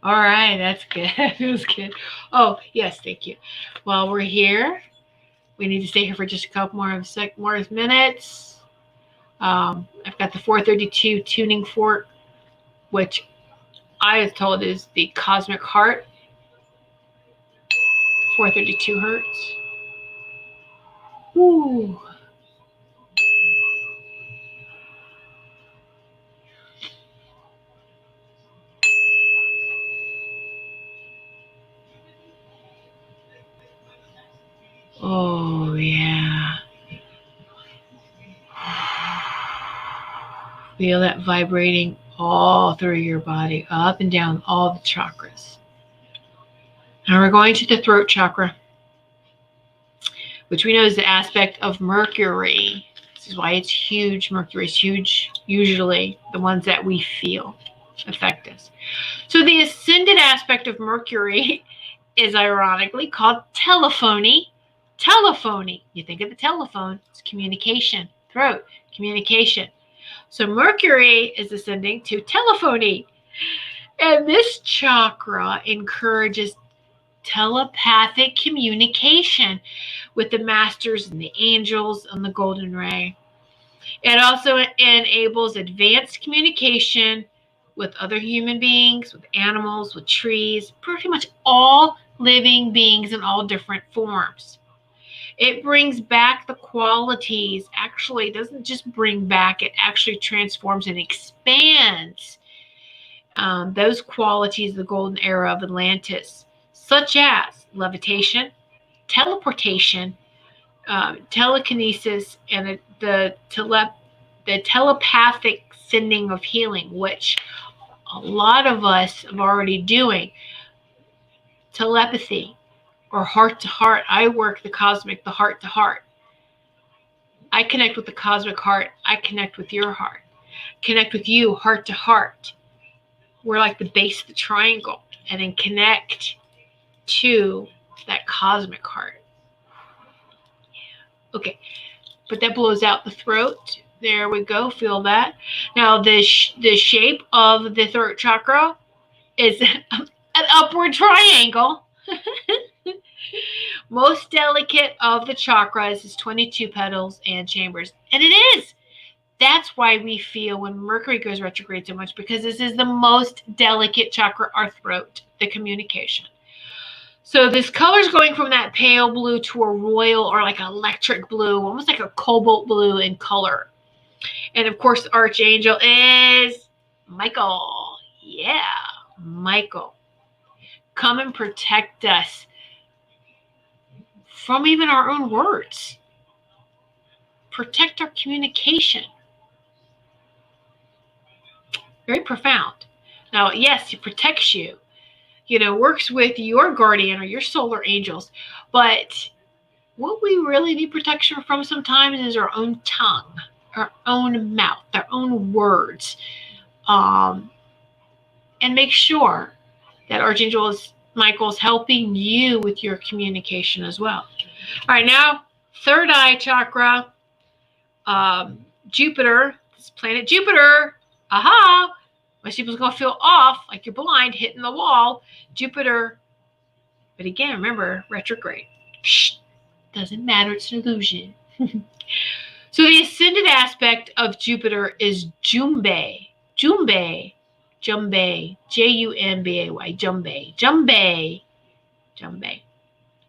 all right. That's good. That feels good. Oh, yes. Thank you. While we're here, we need to stay here for just a couple more minutes. I've got the 432 tuning fork, which I was told is the cosmic heart. 432 hertz. Ooh. Oh, yeah. Feel that vibrating all through your body, up and down all the chakras. Now we're going to the throat chakra, which we know is the aspect of Mercury. This is why it's huge. Mercury is huge, usually the ones that we feel affect us. So the ascended aspect of Mercury is ironically called telephony. Telephony. You think of the telephone, it's communication. Throat, communication. So Mercury is ascending to telephony. And this chakra encourages telepathic communication with the masters and the angels and the golden ray. It also enables advanced communication with other human beings, with animals, with trees, pretty much all living beings in all different forms. It brings back the qualities. Actually, it doesn't just bring back, it actually transforms and expands those qualities of the golden era of Atlantis, such as levitation, teleportation, telekinesis, and the telepathic sending of healing, which a lot of us are already doing. Telepathy or heart to heart. I work the cosmic, the heart to heart. I connect with the cosmic heart. I connect with your heart. Connect with you heart to heart. We're like the base of the triangle, and then connect to that cosmic heart. Yeah. Okay, but that blows out the throat. There we go. Feel that. Now the shape of the throat chakra is an upward triangle. Most delicate of the chakras is 22 petals and chambers. And it is. That's why we feel when Mercury goes retrograde so much, because this is the most delicate chakra, our throat, the communication. So this color is going from that pale blue to a royal or like an electric blue, almost like a cobalt blue in color. And of course, the archangel is Michael. Yeah, Michael. Come and protect us from even our own words. Protect our communication. Very profound. Now, yes, it protects you. Works with your guardian or your solar angels. But what we really need protection from sometimes is our own tongue, our own mouth, our own words. And make sure that Archangel Michael is helping you with your communication as well. All right, now, third eye chakra, Jupiter, this planet Jupiter, aha, most people's going to feel off, like you're blind, hitting the wall. Jupiter, but again, remember, retrograde. Shh, doesn't matter, it's an illusion. So the ascended aspect of Jupiter is Jumbay. Jumbay. Jumbay. Jumbay. Jumbay. Jumbay. Jumbay.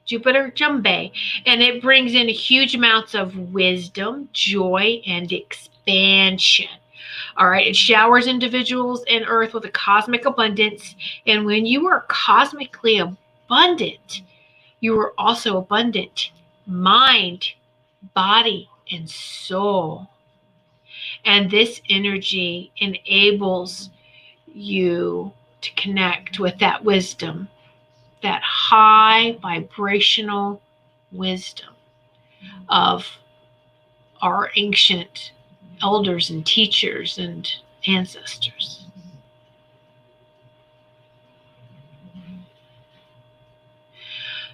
Jupiter, Jumbay. And it brings in huge amounts of wisdom, joy, and expansion. All right, it showers individuals and Earth with a cosmic abundance. And when you are cosmically abundant, you are also abundant. Mind, body, and soul. And this energy enables you to connect with that wisdom, that high vibrational wisdom of our ancient elders and teachers and ancestors.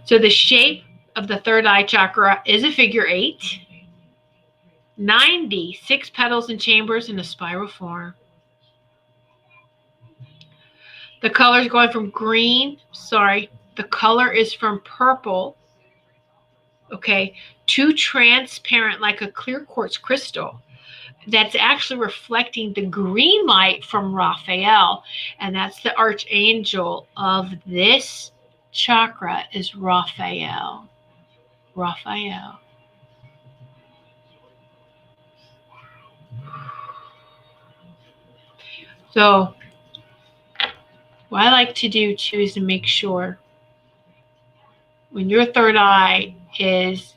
So the shape of the third eye chakra is a figure 8, 96 petals and chambers in a spiral form. The color is going from green, the color is from purple, to transparent like a clear quartz crystal. That's actually reflecting the green light from Raphael. And that's the archangel of this chakra is Raphael. Raphael. So what I like to do too is to make sure when your third eye is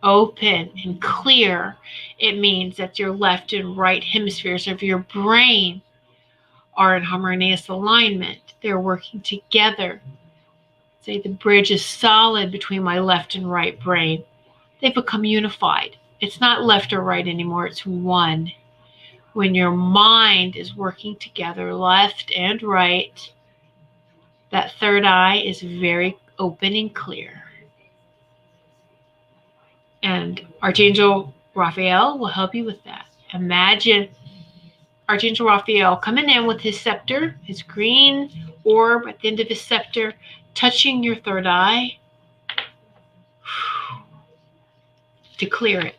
open and clear, it means that your left and right hemispheres of your brain are in harmonious alignment. They're working together. Say the bridge is solid between my left and right brain. They become unified. It's not left or right anymore, it's one. When your mind is working together, left and right, that third eye is very open and clear. And Archangel Raphael will help you with that. Imagine Archangel Raphael coming in with his scepter, his green orb at the end of his scepter, touching your third eye to clear it.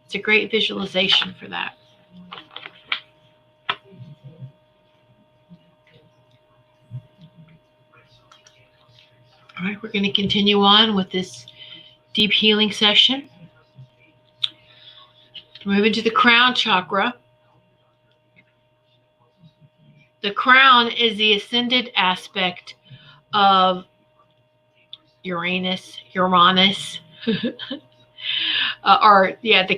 It's a great visualization for that. All right, we're going to continue on with this deep healing session. Move into the crown chakra. The crown is the ascended aspect of Uranus. The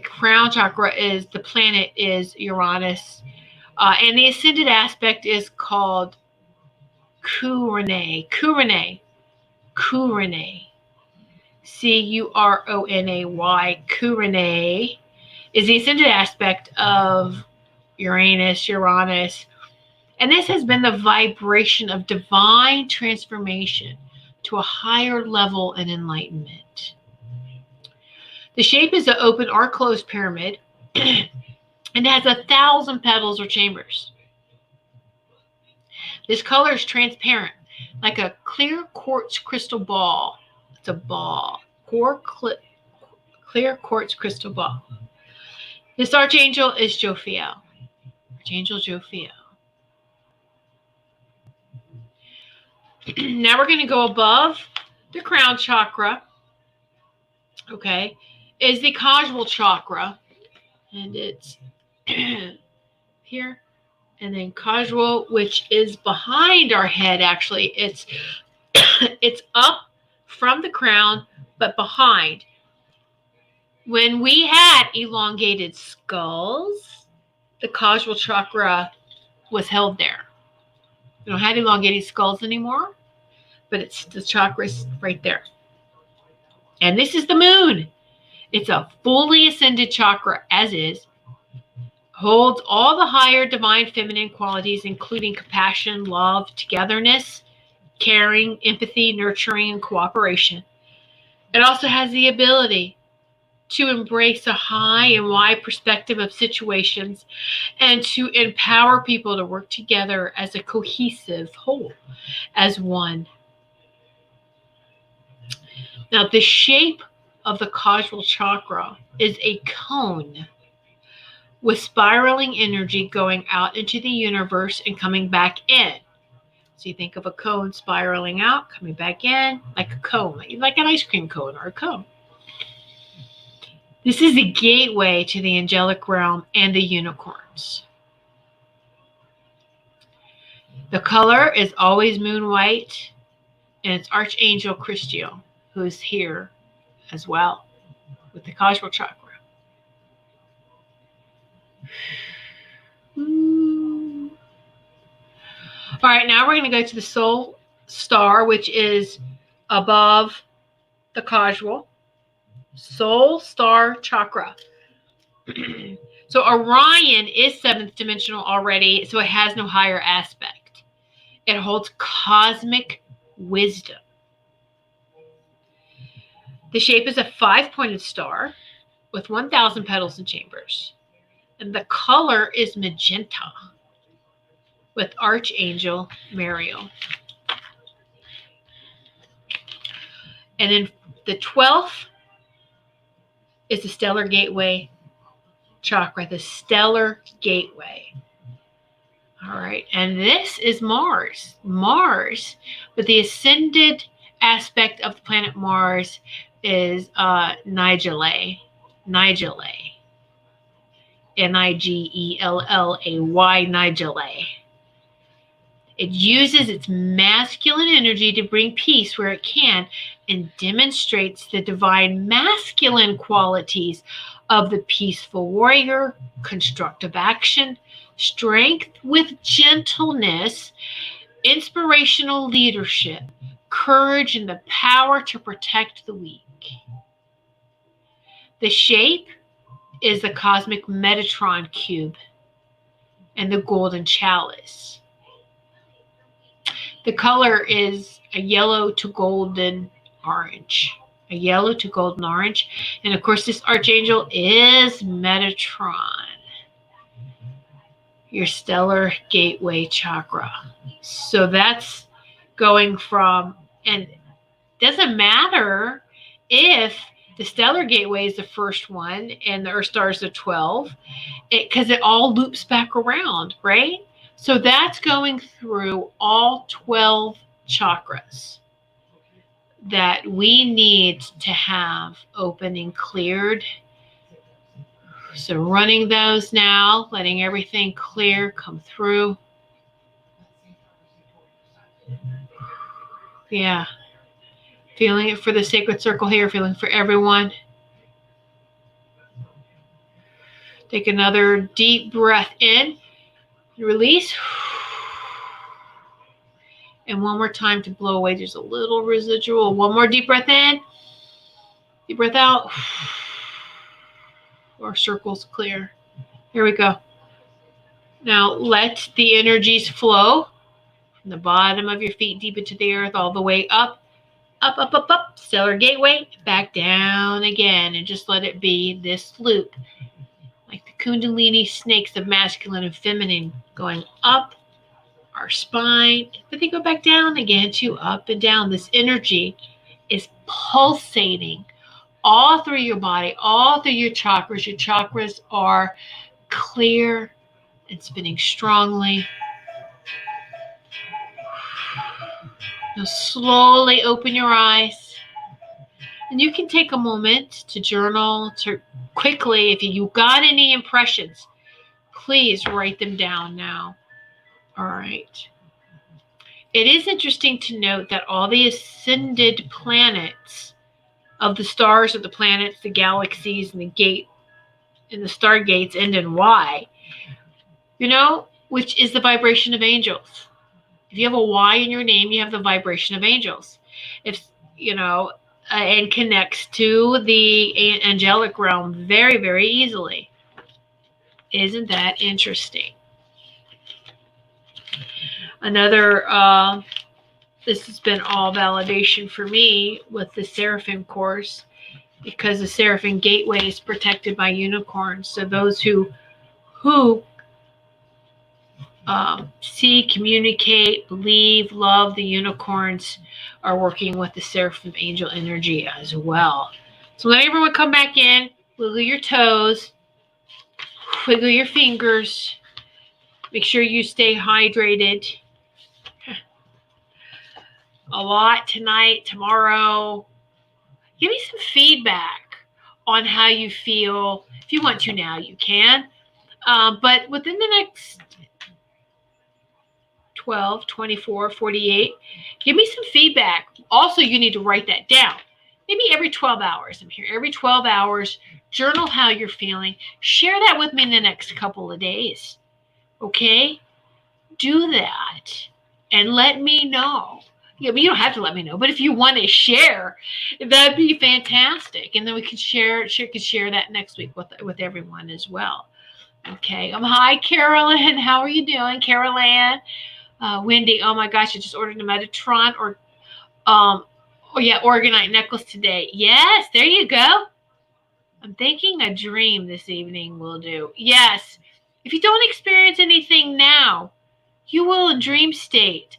crown chakra is, the planet is Uranus. And the ascended aspect is called Curanay. Curanay. Curanay. Curanay is the ascended aspect of Uranus. And this has been the vibration of divine transformation to a higher level and enlightenment. The shape is an open or closed pyramid, and it has 1,000 petals or chambers. This color is transparent, like a clear quartz crystal ball. It's a ball. Clear quartz crystal ball. This archangel is Jophiel. Archangel Jophiel. Now we're going to go above the crown chakra. Is the causal chakra. And it's here. And then causal, which is behind our head, actually. It's it's up from the crown, but behind. When we had elongated skulls, the causal chakra was held there. We don't have elongated skulls anymore, but it's the chakra's right there. And this is the moon. It's a fully ascended chakra, as is. Holds all the higher divine feminine qualities, including compassion, love, togetherness, caring, empathy, nurturing, and cooperation. It also has the ability to embrace a high and wide perspective of situations and to empower people to work together as a cohesive whole, as one. Now, the shape of the causal chakra is a cone with spiraling energy going out into the universe and coming back in. So you think of a cone spiraling out, coming back in, like a cone, like an ice cream cone or a cone. This is the gateway to the angelic realm and the unicorns. The color is always moon white, and it's Archangel Christiel, who is here as well with the causal chakra. All right, now we're going to go to the soul star, which is above the causal. Soul star chakra. So Orion is 7th dimensional already, so it has no higher aspect. It holds cosmic wisdom. The shape is a 5-pointed star with 1,000 petals and chambers. And the color is magenta with Archangel Mariel. And then the 12th is the stellar gateway chakra, the stellar gateway. All right, and this is Mars. Mars, but the ascended aspect of the planet Mars is Nigellay. Nigellay. Nigellay. Nigellay. It uses its masculine energy to bring peace where it can and demonstrates the divine masculine qualities of the peaceful warrior, constructive action, strength with gentleness, inspirational leadership, courage, and the power to protect the weak. The shape is the cosmic Metatron cube and the golden chalice. The color is a yellow to golden orange. A yellow to golden orange. And of course, this archangel is Metatron, your stellar gateway chakra. So that's going from, and it doesn't matter if the stellar gateway is the first one and the earth star is the 12, because it all loops back around, right? So that's going through all 12 chakras that we need to have open and cleared. So running those now, letting everything clear, come through. Yeah. Feeling it for the sacred circle here, feeling for everyone. Take another deep breath in. Release. And one more time to blow away. There's a little residual. One more deep breath in. Deep breath out. Our circle's clear. Here we go. Now let the energies flow from the bottom of your feet deep into the earth, all the way up, up, up, up, up. Stellar gateway. Back down again. And just let it be this loop. Like the Kundalini snakes of masculine and feminine, going up our spine, but they go back down again to up and down. This energy is pulsating all through your body, all through your chakras. Your chakras are clear and spinning strongly. Now slowly open your eyes. And you can take a moment to journal, to quickly, if you got any impressions, please write them down now. All right. It is interesting to note that all the ascended planets of the stars of the planets, the galaxies, and the stargates end in Y, which is the vibration of angels. If you have a Y in your name, you have the vibration of angels. And connects to the angelic realm very, very easily. Isn't that interesting? This has been all validation for me with the Seraphim course, because the Seraphim gateway is protected by unicorns. So those who see, communicate, believe, love the unicorns are working with the Seraphim angel energy as well. So let everyone come back in, wiggle your toes, wiggle your fingers, make sure you stay hydrated. A lot tonight, tomorrow. Give me some feedback on how you feel. If you want to now, you can. But within the next 12, 24, 48, give me some feedback. Also, you need to write that down. Maybe every 12 hours. I'm here every 12 hours. Journal how you're feeling. Share that with me in the next couple of days. Okay? Do that and let me know. You don't have to let me know, but if you want to share, that'd be fantastic. And then we could share that next week with everyone as well. Okay. Hi, Carolyn. How are you doing, Carolyn? Wendy, oh my gosh, I just ordered a Metatron Organite necklace today. Yes, there you go. I'm thinking a dream this evening will do. Yes. If you don't experience anything now, you will in dream state.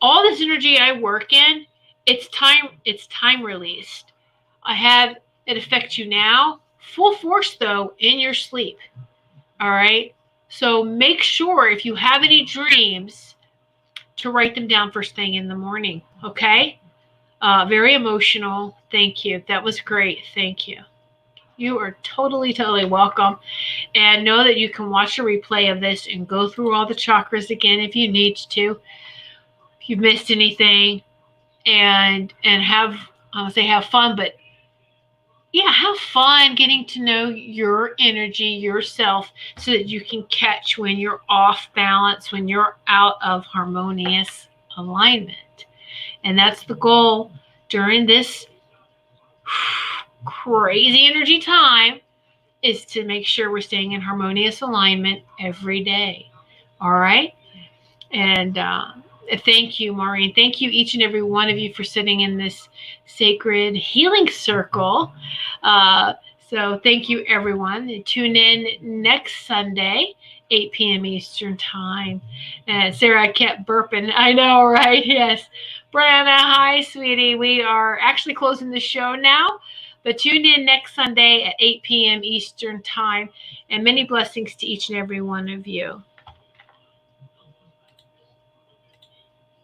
All this energy I work in, it's time released. I have it affect you now, full force though, in your sleep. All right. So make sure if you have any dreams to write them down first thing in the morning. Okay. Very emotional. Thank you. That was great. Thank you. You are totally welcome. And know that you can watch a replay of this and go through all the chakras again if you need to. If you've missed anything, and have fun, but have fun getting to know your energy, yourself, so that you can catch when you're off balance, when you're out of harmonious alignment. And that's the goal during this crazy energy time, is to make sure we're staying in harmonious alignment every day. All right? And thank you, Maureen. Thank you, each and every one of you, for sitting in this sacred healing circle. So thank you, everyone. And tune in next Sunday, 8 p.m. Eastern Time. And Sarah, I kept burping. I know, right? Yes. Brianna, hi, sweetie. We are actually closing the show now. But tune in next Sunday at 8 p.m. Eastern Time. And many blessings to each and every one of you.